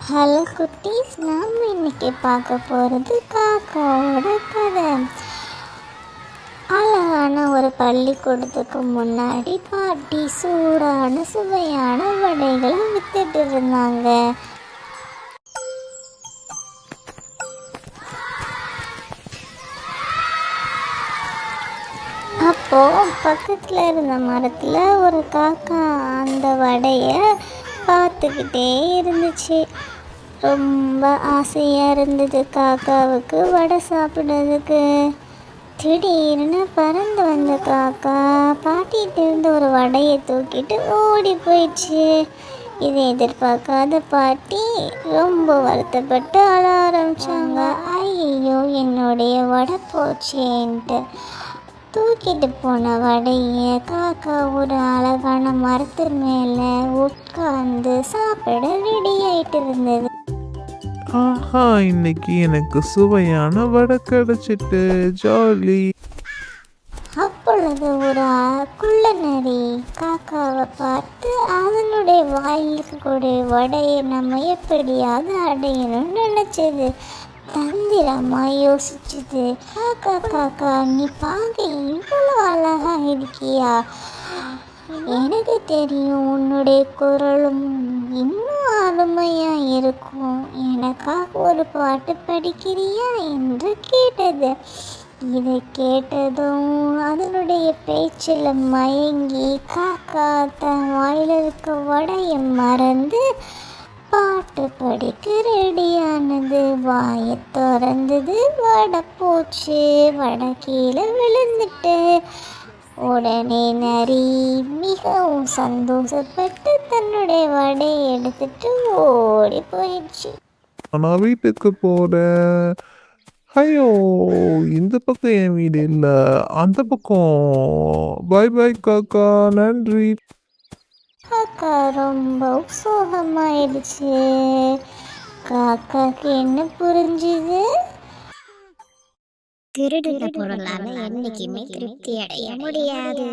Hello குட்டீஸ், நாம் இன்னைக்கு பார்க்க போகிறது காக்காவோட கதை. அழகான ஒரு பள்ளிக்கூடத்துக்கு முன்னாடி பாட்டி சூடான சுவையான வடைகளை வித்துட்டு இருந்தாங்க. அப்போ பக்கத்தில் இருந்த மரத்தில் ஒரு காக்கா அந்த வடையை பார்த்துக்கிட்டே இருந்துச்சு. ரொம்ப ஆசையாக இருந்தது காக்காவுக்கு வடை சாப்பிட்றதுக்கு. திடீர்னு பறந்து வந்த காக்கா பாட்டிகிட்டேருந்து ஒரு வடையை தூக்கிட்டு ஓடி போயிடுச்சு. இதை எதிர்பார்க்காத பாட்டி ரொம்ப வருத்தப்பட்டு அழ ஆரம்பித்தாங்க. ஐயோ, என்னுடைய வடை போச்சேன்ட்டு. தூக்கிட்டு போன வடையை காக்கா ஒரு அழகான மரத்து மேலே உட்கார்ந்து சாப்பிட ரெடி ஆயிட்டு இருந்தது. ஆஹா, இன்னைக்கு எனக்கு சுவையான வடை கிடைச்சிட்டு, ஜாலி. அப்பொழுது ஒரு குள்ள நரி காக்காவை பார்த்து அதனுடைய வாயில் இருக்கக்கூடிய வடையை நம்ம எப்படியாவது அடையணும்னு நினைச்சது. தந்திரமா யோசிச்சுது. காக்கா காக்கா, நீ பார்க்க இவ்வளோ அழகா இருக்கியா? எனக்கு தெரியும் உன்னுடைய குரலும் இன்னும் அருமையா இருக்கும். எனக்காக ஒரு பாட்டு படிக்கிறியா என்று கேட்டது. இதை கேட்டதும் அதனுடைய பேச்சில் மயங்கி காக்கா தன் வாயில் இருக்க வடையை மறந்து பாட்டு படிக்க ரெடியானது. வாயை திறந்தது, வடை போச்சு. வடை கீழே விழுந்துட்டு உடனே நரி மிகவும் சந்தோஷப்பட்டு தன்னுடைய வடையை எடுத்துட்டு ஓடி போயிடுச்சு. நான் வீட்டுக்கு போறேன். ஐயோ, இந்த பக்கம் என் வீடு இல்லை, அந்த பக்கம். பை பை காக்கா, நன்றி. காக்கா ரொம்ப சோகமாயிடுச்சு. காக்காக்கு என்ன புரிஞ்சுது? திருடின பொருளால என்னைக்குமே திருப்தி அடைய முடியாது.